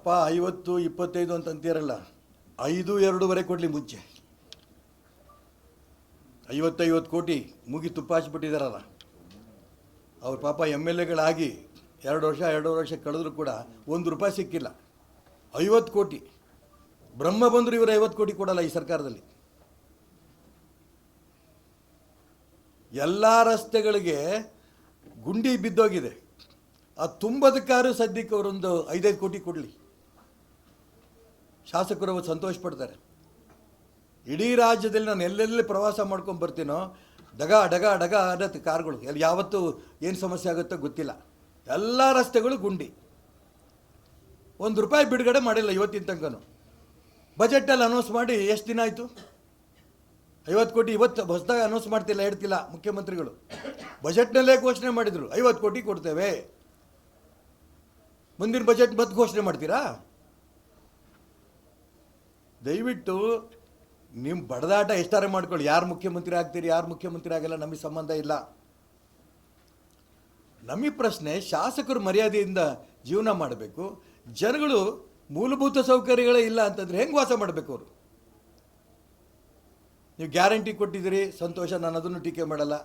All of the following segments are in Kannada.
ಅಪ್ಪ 50 25 ಅಂತ ಅಂತೀರಲ್ಲ, 5 2.5 ಕೊಡಲಿ ಮುಂಚೆ 50 ಕೋಟಿ ಮುಗಿ ತುಪ್ಪ ಹಚ್ಬಿಟ್ಟಿದ್ದಾರಲ್ಲ ಅವ್ರ ಪಾಪ MLAಗಳಾಗಿ 2 ವರ್ಷ ಕಳೆದ್ರು ಕೂಡ ₹1 ಸಿಕ್ಕಿಲ್ಲ. 50 ಕೋಟಿ ಬ್ರಹ್ಮ ಬಂದರು ಇವರು 50 ಕೋಟಿ ಕೊಡಲ್ಲ ಈ ಸರ್ಕಾರದಲ್ಲಿ. ಎಲ್ಲ ರಸ್ತೆಗಳಿಗೆ ಗುಂಡಿ ಬಿದ್ದೋಗಿದೆ. ಆ ತುಂಬದಕ್ಕಾರು ಸದ್ಯಕ್ಕೆ ಅವರೊಂದು 5 ಕೋಟಿ ಕೊಡಲಿ, ಶಾಸಕರು ಅವತ್ತು ಸಂತೋಷ ಪಡ್ತಾರೆ. ಇಡೀ ರಾಜ್ಯದಲ್ಲಿ ನಾನು ಎಲ್ಲೆಲ್ಲಿ ಪ್ರವಾಸ ಮಾಡ್ಕೊಂಡು ಬರ್ತೀನೋ ಡಗ ಡಗ ಡಗ ಅನ್ನತ್ತೆ ಕಾರ್ಗಳು. ಎಲ್ಲಿ ಯಾವತ್ತೂ ಏನು ಸಮಸ್ಯೆ ಆಗುತ್ತೋ ಗೊತ್ತಿಲ್ಲ. ಎಲ್ಲ ರಸ್ತೆಗಳು ಗುಂಡಿ. ₹1 ಬಿಡುಗಡೆ ಮಾಡಿಲ್ಲ ಇವತ್ತಿನ ತನಕನೂ. ಬಜೆಟಲ್ಲಿ ಅನೌನ್ಸ್ ಮಾಡಿ ಎಷ್ಟು ದಿನ ಆಯಿತು? 50 ಕೋಟಿ ಇವತ್ತು ಹೊಸದಾಗಿ ಅನೌನ್ಸ್ ಮಾಡ್ತಿಲ್ಲ, ಹೇಳ್ತಿಲ್ಲ ಮುಖ್ಯಮಂತ್ರಿಗಳು. ಬಜೆಟ್ನಲ್ಲೇ ಘೋಷಣೆ ಮಾಡಿದರು 50 ಕೋಟಿ ಕೊಡ್ತೇವೆ. ಮುಂದಿನ ಬಜೆಟ್ ಮತ್ತೆ ಘೋಷಣೆ ಮಾಡ್ತೀರಾ? ದಯವಿಟ್ಟು ನಿಮ್ಮ ಬಡದಾಟ ಎಷ್ಟಾರೆ ಮಾಡ್ಕೊಳ್ಳಿ. ಯಾರು ಮುಖ್ಯಮಂತ್ರಿ ಆಗ್ತೀರಿ, ಯಾರು ಮುಖ್ಯಮಂತ್ರಿ ಆಗಲ್ಲ, ನಮಗೆ ಸಂಬಂಧ ಇಲ್ಲ. ನಮಗೆ ಪ್ರಶ್ನೆ, ಶಾಸಕರು ಮರ್ಯಾದೆಯಿಂದ ಜೀವನ ಮಾಡಬೇಕು. ಜನಗಳು ಮೂಲಭೂತ ಸೌಕರ್ಯಗಳೇ ಇಲ್ಲ ಅಂತಂದರೆ ಹೆಂಗೆ ವಾಸ ಮಾಡಬೇಕು ಅವರು? ನೀವು ಗ್ಯಾರಂಟಿ ಕೊಟ್ಟಿದ್ದೀರಿ, ಸಂತೋಷ, ನಾನು ಅದನ್ನು ಟೀಕೆ ಮಾಡಲ್ಲ.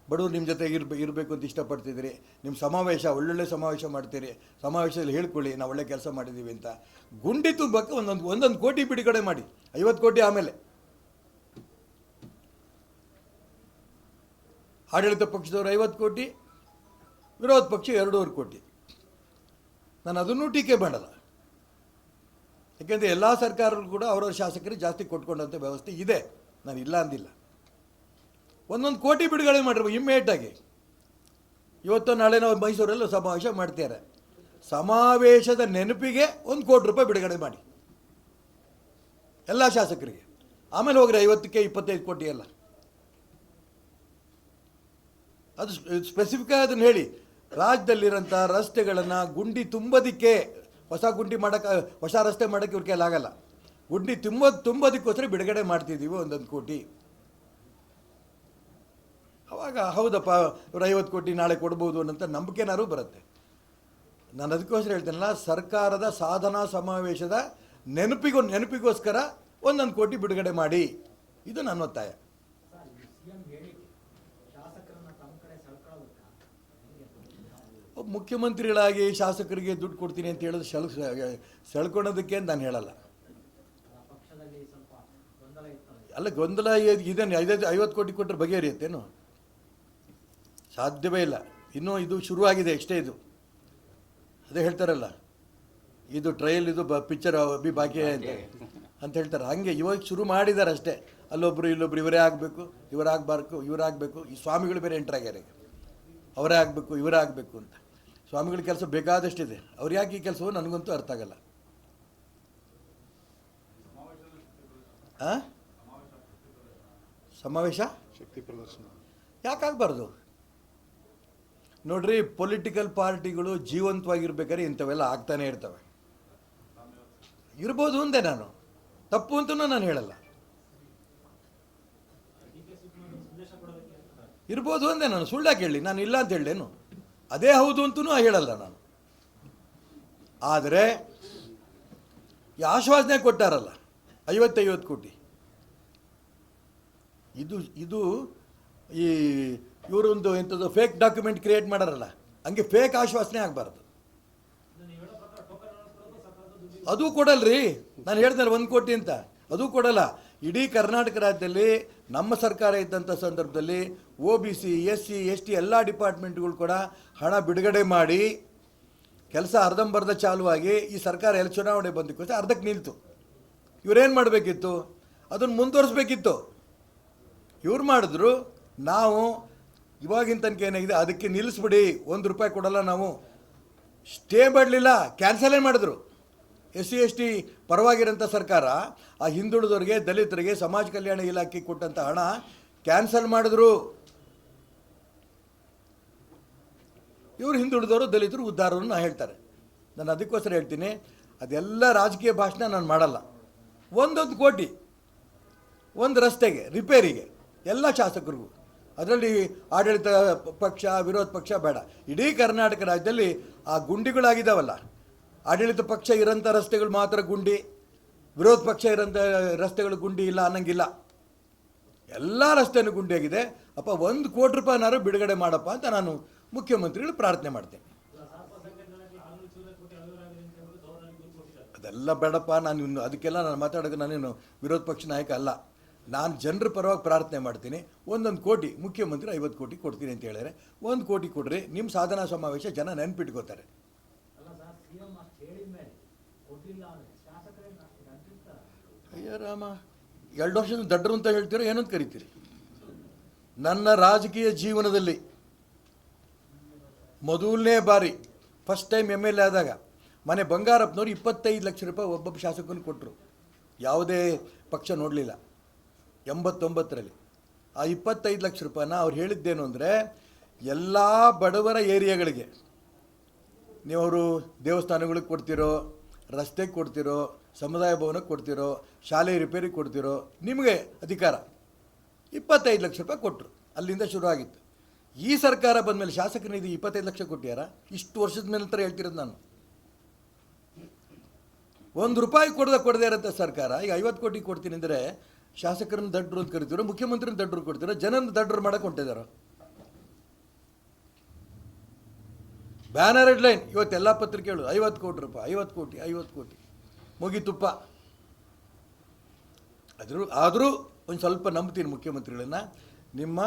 ಬಡವರು ನಿಮ್ಮ ಜೊತೆ ಇರಬೇಕು ಅಂತ ಇಷ್ಟಪಡ್ತಿದ್ದೀರಿ. ನಿಮ್ಮ ಸಮಾವೇಶ ಒಳ್ಳೊಳ್ಳೆ ಸಮಾವೇಶ ಮಾಡ್ತೀರಿ, ಸಮಾವೇಶದಲ್ಲಿ ಹೇಳ್ಕೊಳ್ಳಿ ನಾವು ಒಳ್ಳೆ ಕೆಲಸ ಮಾಡಿದ್ದೀವಿ ಅಂತ. ಗುಂಡಿ ತುಂಬಕ್ಕೆ ಒಂದೊಂದು ಕೋಟಿ ಬಿಡುಗಡೆ ಮಾಡಿ. 50 ಕೋಟಿ ಆಮೇಲೆ ಆಡಳಿತ ಪಕ್ಷದವರು 50 ಕೋಟಿ, ವಿರೋಧ ಪಕ್ಷ 2.5 ಕೋಟಿ. ನಾನು ಅದನ್ನೂ ಟೀಕೆ ಮಾಡಲ್ಲ. ಯಾಕೆಂದರೆ ಎಲ್ಲ ಸರ್ಕಾರಗಳು ಕೂಡ ಅವರವ್ರ ಶಾಸಕರಿಗೆ ಜಾಸ್ತಿ ಕೊಟ್ಕೊಂಡಂಥ ವ್ಯವಸ್ಥೆ ಇದೆ, ನಾನು ಇಲ್ಲ ಅಂದಿಲ್ಲ. ಒಂದೊಂದು ಕೋಟಿ ಬಿಡುಗಡೆ ಮಾಡಿರ್ಬೋದು ಇಮ್ಮಿಡಿಯೇಟಾಗಿ. ಇವತ್ತು ನಾಳೆ ನಾವು ಮೈಸೂರಲ್ಲೂ ಸಮಾವೇಶ ಮಾಡ್ತಾರೆ. ಸಮಾವೇಶದ ನೆನಪಿಗೆ ₹1 ಕೋಟಿ ಬಿಡುಗಡೆ ಮಾಡಿ ಎಲ್ಲ ಶಾಸಕರಿಗೆ. ಆಮೇಲೆ ಹೋಗ್ರಿ 50ಕ್ಕೆ 25 ಕೋಟಿ ಎಲ್ಲ. ಅದು ಸ್ಪೆಸಿಫಿಕ್ ಆಗಿ ಅದನ್ನು ಹೇಳಿ. ರಾಜ್ಯದಲ್ಲಿರೋಂಥ ರಸ್ತೆಗಳನ್ನು ಗುಂಡಿ ತುಂಬೋದಕ್ಕೆ, ಹೊಸ ಗುಂಡಿ ಮಾಡೋಕ್ಕೆ, ಹೊಸ ರಸ್ತೆ ಮಾಡೋಕ್ಕೆ ಇವ್ರ ಕೈಲಾಗಲ್ಲ. ಗುಂಡಿ ತುಂಬೋದಕ್ಕೋಸ್ಕರ ಬಿಡುಗಡೆ ಮಾಡ್ತಿದ್ದೀವಿ 1 ಕೋಟಿ. ಅವಾಗ ಹೌದಪ್ಪ ಇವರು 50 ಕೋಟಿ ನಾಳೆ ಕೊಡ್ಬೋದು ಅನ್ನೋಂಥ ನಂಬಿಕೆನಾರು ಬರುತ್ತೆ. ನಾನು ಅದಕ್ಕೋಸ್ಕರ ಹೇಳ್ತೇನಲ್ಲ, ಸರ್ಕಾರದ ಸಾಧನಾ ಸಮಾವೇಶದ ನೆನಪಿಗೋಸ್ಕರ 1 ಕೋಟಿ ಬಿಡುಗಡೆ ಮಾಡಿ. ಇದು ನನ್ನ ಒತ್ತಾಯ. ಮುಖ್ಯಮಂತ್ರಿಗಳಾಗಿ ಶಾಸಕರಿಗೆ ದುಡ್ಡು ಕೊಡ್ತೀನಿ ಅಂತ ಹೇಳೋದು ಸೆಳ್ಕೊಳೋದಕ್ಕೆ ನಾನು ಹೇಳಲ್ಲ. ಅಲ್ಲ, ಗೊಂದಲ ಇದನ್ನು 50 ಕೋಟಿ ಕೊಟ್ಟರೆ ಬಗೆಹರಿಯುತ್ತೇನು? ಸಾಧ್ಯವೇ ಇಲ್ಲ. ಇನ್ನೂ ಇದು ಶುರುವಾಗಿದೆ ಅಷ್ಟೇ. ಇದು ಅದೇ ಹೇಳ್ತಾರಲ್ಲ, ಇದು ಟ್ರಯಲ್, ಇದು ಪಿಕ್ಚರ್ ಬಾಕಿ ಅಂತ ಹೇಳ್ತಾರೆ. ಹಾಗೆ ಇವಾಗ ಶುರು ಮಾಡಿದ್ದಾರೆ ಅಷ್ಟೇ. ಅಲ್ಲೊಬ್ಬರು ಇಲ್ಲೊಬ್ರು ಇವರೇ ಆಗಬೇಕು, ಇವರಾಗಬೇಕು. ಈ ಸ್ವಾಮಿಗಳು ಬೇರೆ ಎಂಟ್ರಾಗ್ಯಾರ. ಅವರೇ ಆಗಬೇಕು, ಇವರೇ ಆಗಬೇಕು ಅಂತ. ಸ್ವಾಮಿಗಳ ಕೆಲಸ ಬೇಕಾದಷ್ಟಿದೆ. ಅವ್ರು ಯಾಕೆ ಈ ಕೆಲಸವೋ ನನಗಂತೂ ಅರ್ಥ ಆಗಲ್ಲ. ಸಮಾವೇಶ ಶಕ್ತಿ ಪ್ರದರ್ಶನ ಯಾಕಾಗಬಾರ್ದು? ನೋಡ್ರಿ, ಪೊಲಿಟಿಕಲ್ ಪಾರ್ಟಿಗಳು ಜೀವಂತವಾಗಿರ್ಬೇಕಾದ್ರೆ ಇಂಥವೆಲ್ಲ ಆಗ್ತಾನೆ ಇರ್ತವೆ. ಇರ್ಬೋದು ಅಂದೆ, ನಾನು ತಪ್ಪು ಅಂತಲೂ ನಾನು ಹೇಳಲ್ಲ. ಇರ್ಬೋದು ಅಂದೆ, ನಾನು ಸುಳ್ಳಾಕೆ ಹೇಳಿ, ನಾನು ಇಲ್ಲ ಅಂತ ಹೇಳೇನು? ಅದೇ ಹೌದು ಅಂತಲೂ ಹೇಳಲ್ಲ ನಾನು. ಆದರೆ ಈ ಆಶ್ವಾಸನೆ ಕೊಟ್ಟಾರಲ್ಲ 50 ಕೋಟಿ, ಇದು ಈ ಇವರೊಂದು ಎಂಥದ್ದು ಫೇಕ್ ಡಾಕ್ಯುಮೆಂಟ್ ಕ್ರಿಯೇಟ್ ಮಾಡಾರಲ್ಲ, ಹಂಗೆ ಫೇಕ್ ಆಶ್ವಾಸನೆ ಆಗಬಾರ್ದು. ಅದು ಕೊಡಲ್ರಿ. ನಾನು ಹೇಳ್ತಾರೆ 1 ಕೋಟಿ ಅಂತ, ಅದು ಕೊಡಲ್ಲ. ಇಡೀ ಕರ್ನಾಟಕ ರಾಜ್ಯದಲ್ಲಿ ನಮ್ಮ ಸರ್ಕಾರ ಇದ್ದಂಥ ಸಂದರ್ಭದಲ್ಲಿ OBC SC ST ಎಲ್ಲ ಡಿಪಾರ್ಟ್ಮೆಂಟ್ಗಳು ಕೂಡ ಹಣ ಬಿಡುಗಡೆ ಮಾಡಿ ಕೆಲಸ ಅರ್ಧಂಬರ್ಧ ಚಾಲುವಾಗಿ ಈ ಸರ್ಕಾರ ಎಲ್ಲ ಚುನಾವಣೆ ಬಂದಕ್ಕೋಸ್ಕರ ಅರ್ಧಕ್ಕೆ ನಿಲ್ತು. ಇವರೇನು ಮಾಡಬೇಕಿತ್ತು? ಅದನ್ನು ಮುಂದುವರಿಸ್ಬೇಕಿತ್ತು. ಇವ್ರು ಮಾಡಿದ್ರು. ನಾವು ಇವಾಗಿನ ತನಕ ಏನಾಗಿದೆ ಅದಕ್ಕೆ ನಿಲ್ಲಿಸ್ಬಿಡಿ, ₹1 ಕೊಡಲ್ಲ ನಾವು, ಸ್ಟೇ ಮಾಡಲಿಲ್ಲ, ಕ್ಯಾನ್ಸಲೇ ಮಾಡಿದ್ರು. SC ST ಪರವಾಗಿರೋಂಥ ಸರ್ಕಾರ ಆ ಹಿಂದುಳಿದವರಿಗೆ, ದಲಿತರಿಗೆ, ಸಮಾಜ ಕಲ್ಯಾಣ ಇಲಾಖೆ ಕೊಟ್ಟಂಥ ಹಣ ಕ್ಯಾನ್ಸಲ್ ಮಾಡಿದ್ರು. ಇವರು ಹಿಂದುಳಿದವರು, ದಲಿತರು, ಉದ್ಧಾರವನ್ನು ಹೇಳ್ತಾರೆ. ನಾನು ಅದಕ್ಕೋಸ್ಕರ ಹೇಳ್ತೀನಿ, ಅದೆಲ್ಲ ರಾಜಕೀಯ ಭಾಷಣ ನಾನು ಮಾಡಲ್ಲ. 1 ಕೋಟಿ ಒಂದು ರಸ್ತೆಗೆ ರಿಪೇರಿಗೆ ಎಲ್ಲ ಶಾಸಕರಿಗೂ, ಅದರಲ್ಲಿ ಆಡಳಿತ ಪಕ್ಷ ವಿರೋಧ ಪಕ್ಷ ಬೇಡ, ಇಡೀ ಕರ್ನಾಟಕ ರಾಜ್ಯದಲ್ಲಿ ಆ ಗುಂಡಿಗಳಾಗಿದ್ದಾವಲ್ಲ ಆಡಳಿತ ಪಕ್ಷ ಇರೋಂಥ ರಸ್ತೆಗಳು ಮಾತ್ರ ಗುಂಡಿ, ವಿರೋಧ ಪಕ್ಷ ಇರೋಂಥ ರಸ್ತೆಗಳು ಗುಂಡಿ ಇಲ್ಲ ಅನ್ನಂಗಿಲ್ಲ. ಎಲ್ಲ ರಸ್ತೆನೂ ಗುಂಡಿಯಾಗಿದೆ. ಅಪ್ಪ 1 ಕೋಟಿ ರೂಪಾಯಿನಾರು ಬಿಡುಗಡೆ ಮಾಡಪ್ಪ ಅಂತ ನಾನು ಮುಖ್ಯಮಂತ್ರಿಗಳು ಪ್ರಾರ್ಥನೆ ಮಾಡ್ತೇನೆ. ಅದೆಲ್ಲ ಬೇಡಪ್ಪ, ನಾನು ಇನ್ನು ಅದಕ್ಕೆಲ್ಲ ನಾನು ಮಾತಾಡೋಕೆ ನಾನೇನು ವಿರೋಧ ಪಕ್ಷ ನಾಯಕ ಅಲ್ಲ. ನಾನು ಜನರ ಪರವಾಗಿ ಪ್ರಾರ್ಥನೆ ಮಾಡ್ತೀನಿ. 1 ಕೋಟಿ, ಮುಖ್ಯಮಂತ್ರಿ 50 ಕೋಟಿ ಕೊಡ್ತೀನಿ ಅಂತ ಹೇಳಿದರೆ 1 ಕೋಟಿ ಕೊಡ್ರಿ, ನಿಮ್ಮ ಸಾಧನಾ ಸಮಾವೇಶ ಜನ ನೆನ್ಪಿಟ್ಕೋತಾರೆ. ಅಯ್ಯ ರಾಮ, 2 ವರ್ಷದ ದಡ್ಡರು ಅಂತ ಹೇಳ್ತೀರೋ ಏನಂತ ಕರಿತೀರಿ? ನನ್ನ ರಾಜಕೀಯ ಜೀವನದಲ್ಲಿ ಮೊದಲನೇ ಬಾರಿ ಫಸ್ಟ್ ಟೈಮ್ MLA ಆದಾಗ ಮನೆ ಬಂಗಾರಪ್ಪನವ್ರು 25 ಲಕ್ಷ ರೂಪಾಯಿ ಒಬ್ಬೊಬ್ಬ ಶಾಸಕನ ಕೊಟ್ಟರು. ಯಾವುದೇ ಪಕ್ಷ ನೋಡಲಿಲ್ಲ. 89ರಲ್ಲಿ ಆ 25 ಲಕ್ಷ ರೂಪಾಯಿನ ಅವ್ರು ಹೇಳಿದ್ದೇನು ಅಂದರೆ, ಎಲ್ಲ ಬಡವರ ಏರಿಯಾಗಳಿಗೆ ನೀವು ಅವರು ದೇವಸ್ಥಾನಗಳಿಗೆ ಕೊಡ್ತಿರೋ, ರಸ್ತೆಗೆ ಕೊಡ್ತಿರೋ, ಸಮುದಾಯ ಭವನಕ್ಕೆ ಕೊಡ್ತಿರೋ, ಶಾಲೆ ರಿಪೇರಿಗೆ ಕೊಡ್ತಿರೋ, ನಿಮಗೆ ಅಧಿಕಾರ. 25 ಲಕ್ಷ ರೂಪಾಯಿ ಕೊಟ್ಟರು. ಅಲ್ಲಿಂದ ಶುರು ಆಗಿತ್ತು. ಈ ಸರ್ಕಾರ ಬಂದಮೇಲೆ ಶಾಸಕರ ನಿಧಿ 25 ಲಕ್ಷ ಕೊಟ್ಟಿಯಾರ? ಇಷ್ಟು ವರ್ಷದ ಮೇಲೆ ನಂತರ ಹೇಳ್ತಿರೋದು ನಾನು. 1 ರೂಪಾಯಿ ಕೊಡದೇ ಇರೋಂಥ ಸರ್ಕಾರ ಈಗ 50 ಕೋಟಿ ಕೊಡ್ತೀನಿ ಅಂದರೆ ಶಾಸಕರನ್ನ ದಡ್ಡರು ಅಂತ ಕರಿತೀರೋ, ಮುಖ್ಯಮಂತ್ರಿನ ದಡ್ಡರು ಕೊಡ್ತೀರೋ, ಜನನ ದಡ್ಡರು ಮಾಡಕ್ಕೆ ಹೊಂಟಿದಾರೋ? ಬ್ಯಾನರ್ ಹೆಡ್ಲೈನ್ ಇವತ್ತೆಲ್ಲ ಪತ್ರಿಕೆಗಳು 50 ಕೋಟಿ ರೂಪಾಯಿ, 50 ಕೋಟಿ, 50 ಕೋಟಿ ಮುಗಿತುಪ್ಪ. ಆದರೂ ಒಂದು ಸ್ವಲ್ಪ ನಂಬ್ತೀನಿ ಮುಖ್ಯಮಂತ್ರಿಗಳನ್ನ. ನಿಮ್ಮ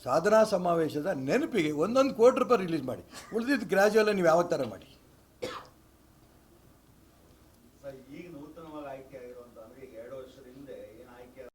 ಸಾಧನಾ ಸಮಾವೇಶದ ನೆನಪಿಗೆ 1 ಕೋಟಿ ರೂಪಾಯಿ ರಿಲೀಸ್ ಮಾಡಿ, ಉಳಿದಿದ್ದು ಗ್ರ್ಯಾಜುವಲ್ ನೀವು ಯಾವ ಥರ ಮಾಡಿ.